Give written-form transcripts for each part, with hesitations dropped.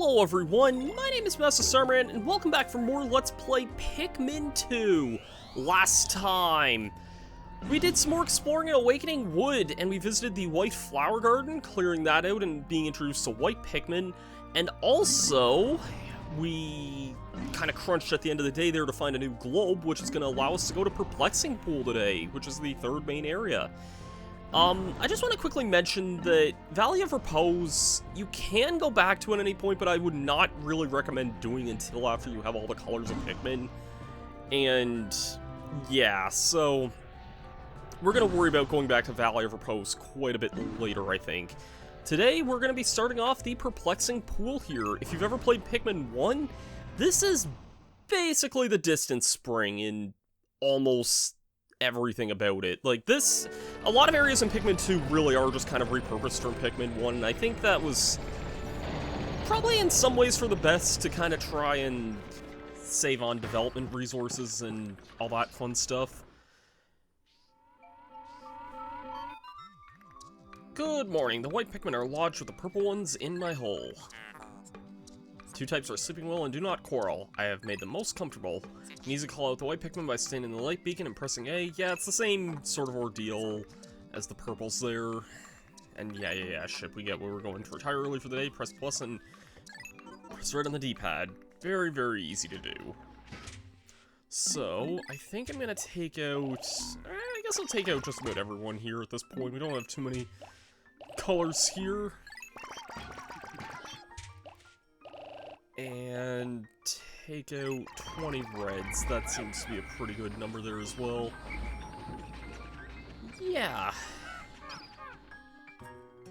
Hello everyone, my name is Masterstarman, and welcome back for more Let's Play Pikmin 2. Last time, we did some more exploring in Awakening Wood, and we visited the White Flower Garden, clearing that out and being introduced to White Pikmin, and also, we kind of crunched at the end of the day there to find a new globe, which is going to allow us to go to Perplexing Pool today, which is the third main area. I just want to quickly mention that Valley of Repose, you can go back to at any point, but I would not really recommend doing until after you have all the colors of Pikmin. And, yeah, so we're going to worry about going back to Valley of Repose quite a bit later, I think. Today, we're going to be starting off the Perplexing Pool here. If you've ever played Pikmin 1, this is basically the Distant Spring in almost everything about it. Like this, a lot of areas in Pikmin 2 really are just kind of repurposed from Pikmin 1, and I think that was probably in some ways for the best to kind of try and save on development resources and all that fun stuff. Good morning. The white Pikmin are lodged with the purple ones in my hole. Two types are sleeping well and do not quarrel. I have made them most comfortable. You can easily call out the white Pikmin by staying in the light beacon and pressing A. Yeah, it's the same sort of ordeal as the purples there. And yeah, shit, we get where we're going to retire early for the day. Press plus and press right on the D-pad. Very, very easy to do. So, I think I'm gonna take out... I guess I'll take out just about everyone here at this point. We don't have too many colors here. And take out 20 reds. That seems to be a pretty good number there as well. Yeah.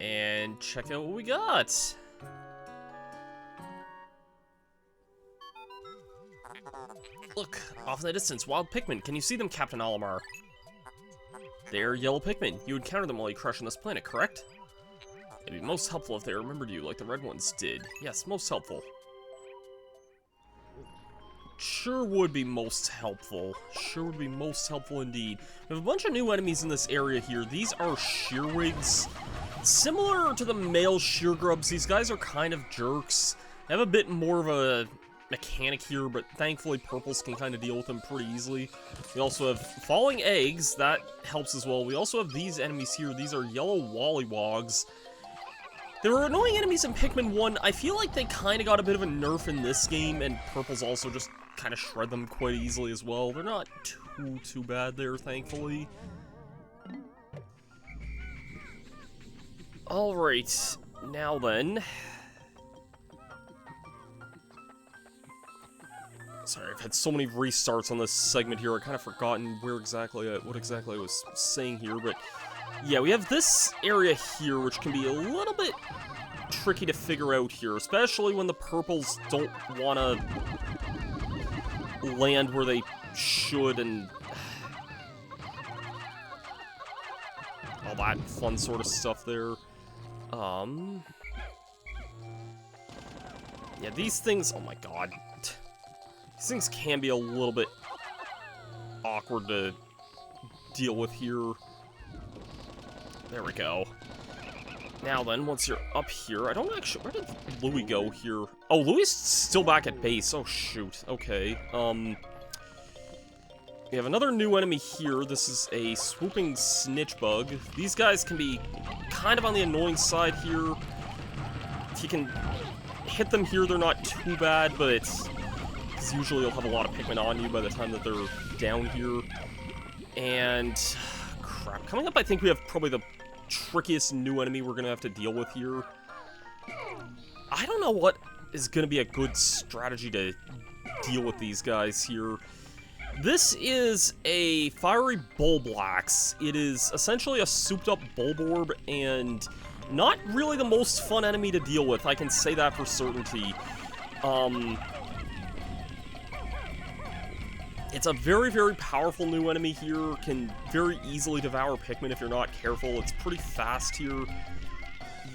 And check out what we got. Look, off in the distance, wild Pikmin. Can you see them, Captain Olimar? They're yellow Pikmin. You encountered them while you crashed on this planet, correct? It'd be most helpful if they remembered you like the red ones did. Yes, most helpful. Sure would be most helpful. Sure would be most helpful indeed. We have a bunch of new enemies in this area here. These are shearwigs. Similar to the male sheargrubs, these guys are kind of jerks. They have a bit more of a mechanic here, but thankfully purples can kind of deal with them pretty easily. We also have falling eggs. That helps as well. We also have these enemies here. These are yellow wallywogs. There were annoying enemies in Pikmin 1. I feel like they kind of got a bit of a nerf in this game, and purples also just kind of shred them quite easily as well. They're not too bad there, thankfully. Alright, now then. Sorry, I've had so many restarts on this segment here, I've kind of forgotten what exactly I was saying here, but yeah, we have this area here, which can be a little bit tricky to figure out here, especially when the purples don't want to land where they should, and all that fun sort of stuff there. Yeah, these things, oh my god. These things can be a little bit awkward to deal with here. There we go. Now then, once you're up here, I don't actually... Where did Louis go here? Oh, Louis is still back at base. Oh, shoot. Okay. We have another new enemy here. This is a swooping snitch bug. These guys can be kind of on the annoying side here. If you can hit them here, they're not too bad, but it's... because usually you'll have a lot of Pikmin on you by the time that they're down here. And... crap. Coming up, I think we have probably the trickiest new enemy we're gonna have to deal with here. I don't know what is gonna be a good strategy to deal with these guys here. This is a fiery Bulblax. It is essentially a souped up Bulborb and not really the most fun enemy to deal with. I can say that for certainty. It's a very, very powerful new enemy here, can very easily devour Pikmin if you're not careful. It's pretty fast here.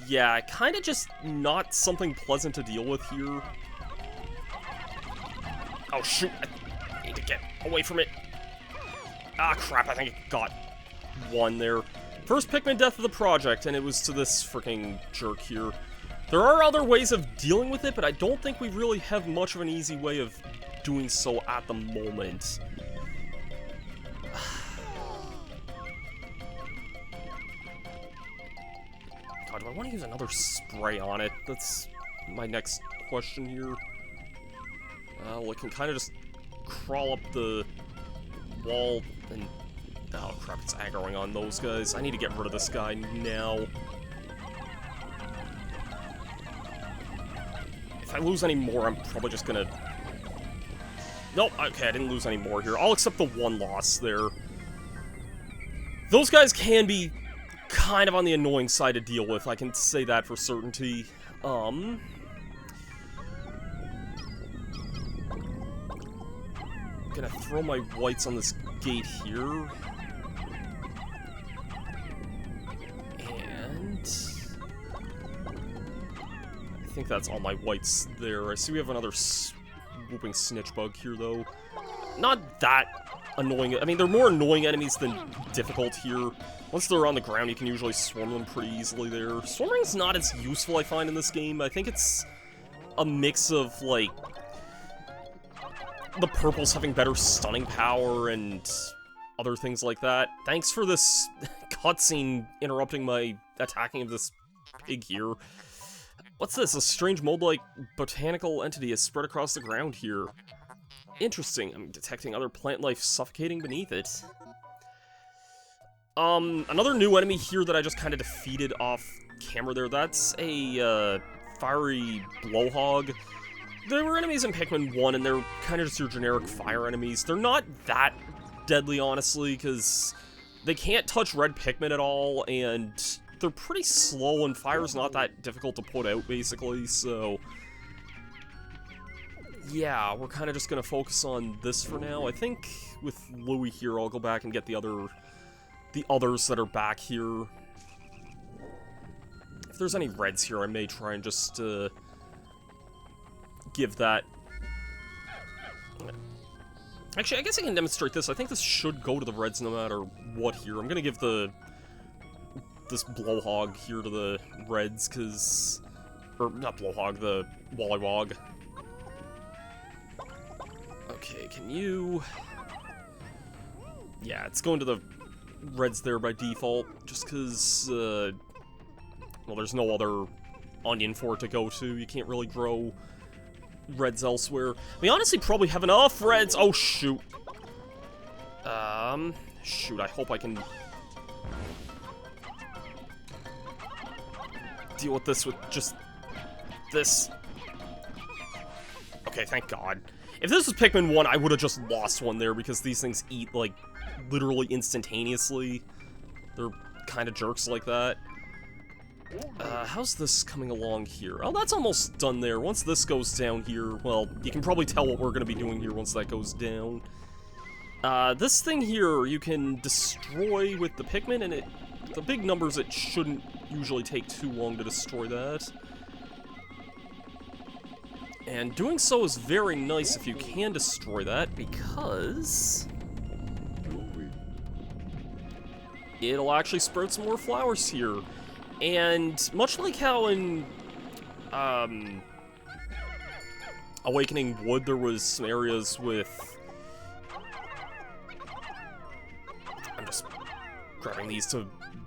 Yeah, kind of just not something pleasant to deal with here. Oh shoot, I need to get away from it. Ah crap, I think it got one there. First Pikmin death of the project, and it was to this freaking jerk here. There are other ways of dealing with it, but I don't think we really have much of an easy way of doing so at the moment. God, do I want to use another spray on it? That's my next question here. Well, it can kind of just crawl up the wall and... Oh crap, it's aggroing on those guys. I need to get rid of this guy now. If I lose any more, I'm probably just gonna... Nope, okay, I didn't lose any more here. I'll accept the one loss there. Those guys can be kind of on the annoying side to deal with, I can say that for certainty. Gonna throw my whites on this gate here. And... I think that's all my whites there. I see we have another swooping snitch bug here, though. Not that annoying. I mean, they're more annoying enemies than difficult here. Once they're on the ground, you can usually swarm them pretty easily there. Swarming's not as useful, I find, in this game. I think it's a mix of, like, the purples having better stunning power and other things like that. Thanks for this cutscene interrupting my attacking of this pig here. What's this? A strange mold-like botanical entity is spread across the ground here. Interesting. I'm detecting other plant life suffocating beneath it. Another new enemy here that I just kind of defeated off camera there. That's a, fiery blowhog. There were enemies in Pikmin 1, and they're kind of just your generic fire enemies. They're not that deadly, honestly, because they can't touch red Pikmin at all, and they're pretty slow, and fire's not that difficult to put out, basically, so... Yeah, we're kind of just gonna focus on this for now. I think with Louie here, I'll go back and get the others that are back here. If there's any reds here, I may try and just, give that... Actually, I guess I can demonstrate this. I think this should go to the reds no matter what here. I'm gonna give this blowhog here to the reds, because... Or, not blowhog, the wollywog. Okay, can you... Yeah, it's going to the reds there by default, just because, well, there's no other onion for it to go to. You can't really grow reds elsewhere. We honestly probably have enough reds. Oh, shoot. Shoot, I hope I can deal with this with just this. Okay, thank God. If this was Pikmin 1, I would have just lost one there, because these things eat, like, literally instantaneously. They're kind of jerks like that. How's this coming along here? Oh, that's almost done there. Once this goes down here, well, you can probably tell what we're going to be doing here once that goes down. This thing here, you can destroy with the Pikmin, and the big numbers, it shouldn't usually take too long to destroy that. And doing so is very nice if you can destroy that, because it'll actually sprout some more flowers here. And much like how in Awakening Wood there was some areas with... I'm just grabbing these to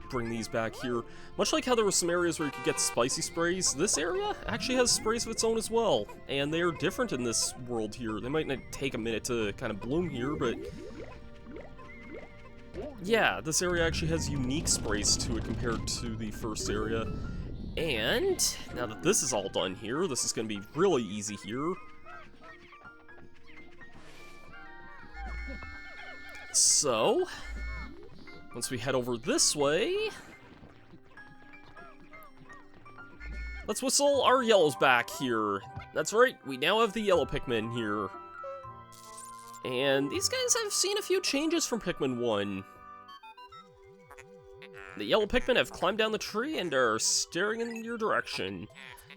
bring these back here. Much like how there were some areas where you could get spicy sprays, this area actually has sprays of its own as well. And they are different in this world here. They might not take a minute to kind of bloom here, but... yeah, this area actually has unique sprays to it compared to the first area. And now that this is all done here, this is going to be really easy here. So, once we head over this way, let's whistle our yellows back here. That's right, we now have the yellow Pikmin here. And these guys have seen a few changes from Pikmin 1. The yellow Pikmin have climbed down the tree and are staring in your direction.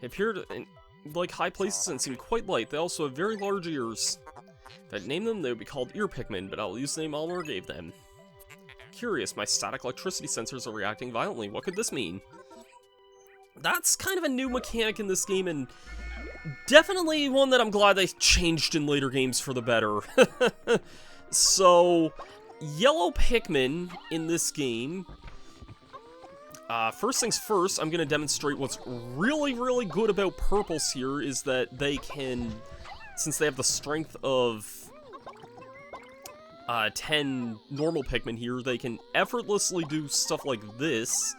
They appear like high places and seem quite light. They also have very large ears. If I'd name them, they would be called ear Pikmin, but I'll use the name Almor gave them. Curious, my static electricity sensors are reacting violently. What could this mean? That's kind of a new mechanic in this game, and definitely one that I'm glad they changed in later games for the better. So, yellow Pikmin in this game. First things first, I'm going to demonstrate what's really, really good about purples here is that they can, since they have the strength of 10 normal Pikmin here, they can effortlessly do stuff like this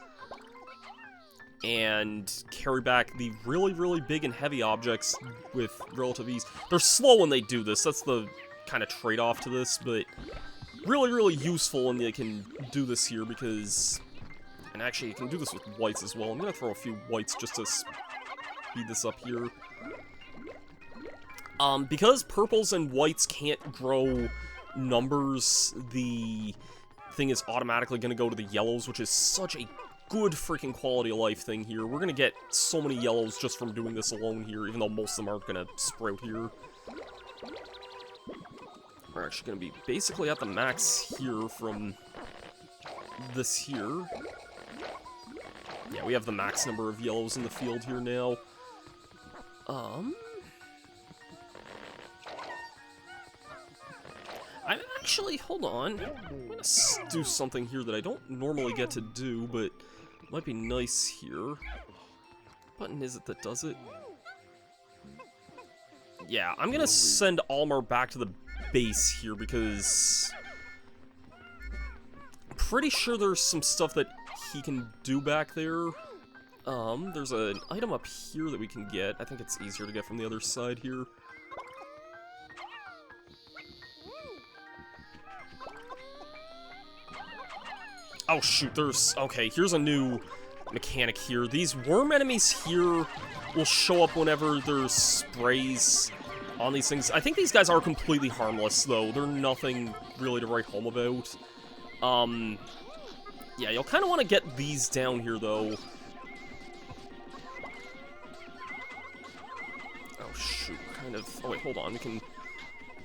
and carry back the really, really big and heavy objects with relative ease. They're slow when they do this, that's the kind of trade-off to this, but really, really useful when they can do this here because... And actually, you can do this with whites as well. I'm going to throw a few whites just to speed this up here. Because purples and whites can't grow numbers, the thing is automatically going to go to the yellows, which is such a good freaking quality of life thing here. We're going to get so many yellows just from doing this alone here, even though most of them aren't going to sprout here. We're actually going to be basically at the max here from this here. Yeah, we have the max number of yellows in the field here now. I'm actually, hold on. I'm gonna do something here that I don't normally get to do, but might be nice here. What button is it that does it? Yeah, I'm gonna send Almar back to the base here because I'm pretty sure there's some stuff that he can do back there. There's an item up here that we can get. I think it's easier to get from the other side here. Oh shoot, there's... Okay, here's a new mechanic here. These worm enemies here will show up whenever there's sprays on these things. I think these guys are completely harmless, though. They're nothing really to write home about. Yeah, you'll kind of want to get these down here, though. Oh, shoot, kind of... Oh, wait, hold on. We can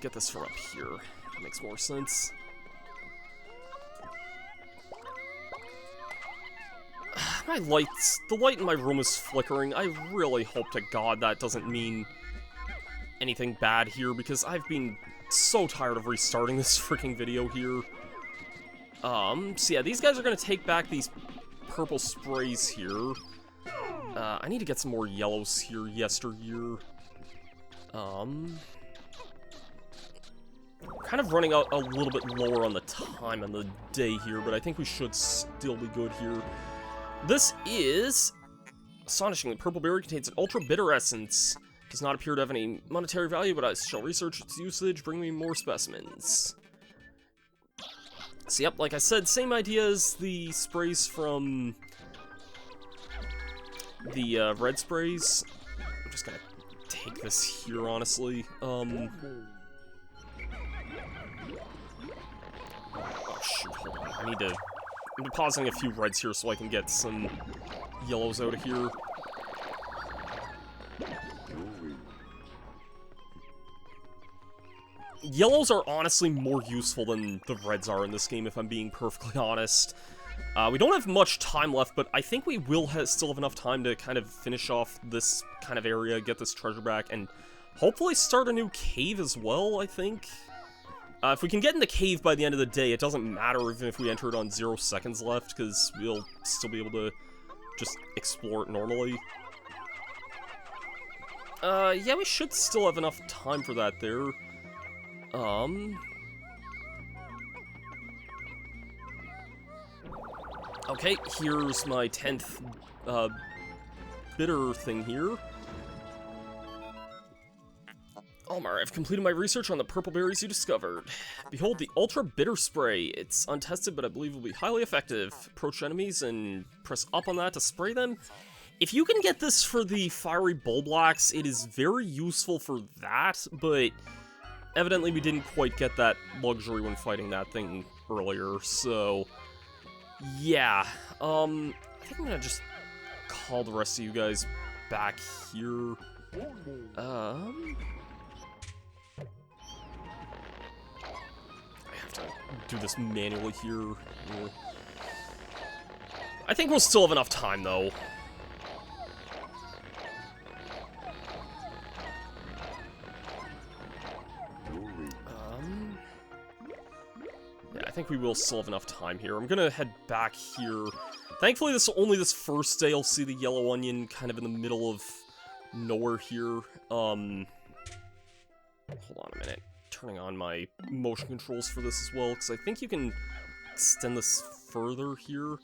get this from up here. That makes more sense. My lights... The light in my room is flickering. I really hope to God that doesn't mean anything bad here, because I've been so tired of restarting this freaking video here. So yeah, these guys are gonna take back these purple sprays here. I need to get some more yellows here yesteryear. Kind of running out a little bit lower on the time on the day here, but I think we should still be good here. This is astonishingly. Purple berry contains an ultra bitter essence. Does not appear to have any monetary value, but I shall research its usage. Bring me more specimens. So yep, like I said, same idea as the sprays from the red sprays. I'm just gonna take this here, honestly. Oh shoot, hold on. I'm depositing a few reds here so I can get some yellows out of here. Yellows are honestly more useful than the reds are in this game, if I'm being perfectly honest. We don't have much time left, but I think we will still have enough time to kind of finish off this kind of area, get this treasure back, and hopefully start a new cave as well, I think. If we can get in the cave by the end of the day, it doesn't matter even if we enter it on 0 seconds left, because we'll still be able to just explore it normally. Yeah, we should still have enough time for that there. Okay, here's my 10th, bitter thing here. Almar, I've completed my research on the purple berries you discovered. Behold the ultra bitter spray. It's untested, but I believe will be highly effective. Approach enemies and press up on that to spray them. If you can get this for the fiery bullblacks, it is very useful for that, but evidently we didn't quite get that luxury when fighting that thing earlier, so yeah. I think I'm gonna just call the rest of you guys back here. I have to do this manually here. Yeah. I think we'll still have enough time, though. think we will still have enough time here. I'm gonna head back here. Thankfully, only this first day I'll see the yellow onion kind of in the middle of nowhere here. Hold on a minute. Turning on my motion controls for this as well, because I think you can extend this further here.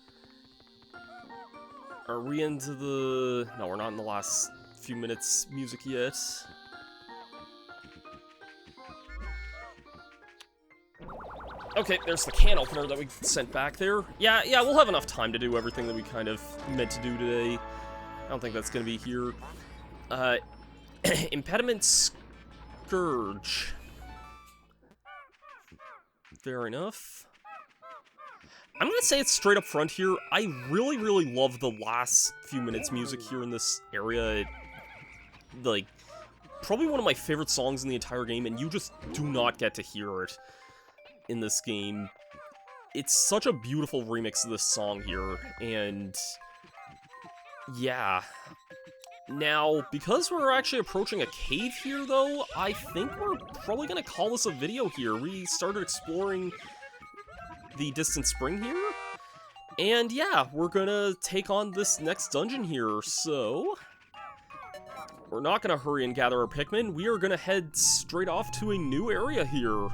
Are we into the... No, we're not in the last few minutes music yet. Okay, there's the can opener that we sent back there. Yeah, we'll have enough time to do everything that we kind of meant to do today. I don't think that's going to be here. Impediment Scourge. Fair enough. I'm going to say it's straight up front here. I really, really love the last few minutes music here in this area. Like, probably one of my favorite songs in the entire game, and you just do not get to hear it in this game. It's such a beautiful remix of this song here, and yeah. Now, because we're actually approaching a cave here, though, I think we're probably gonna call this a video here. We started exploring the distant spring here, and yeah, we're gonna take on this next dungeon here, so we're not gonna hurry and gather our Pikmin. We are gonna head straight off to a new area here.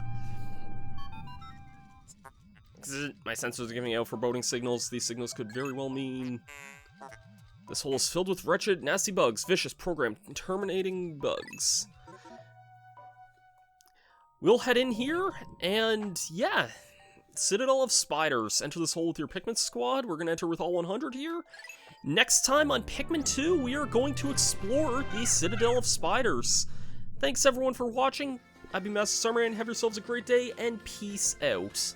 My sensors are giving out foreboding signals. These signals could very well mean this hole is filled with wretched, nasty bugs, vicious, programmed, terminating bugs. We'll head in here, and yeah, Citadel of Spiders. Enter this hole with your Pikmin squad. We're going to enter with all 100 here. Next time on Pikmin 2, we are going to explore the Citadel of Spiders. Thanks everyone for watching. I've been Masterstarman. Have yourselves a great day, and peace out.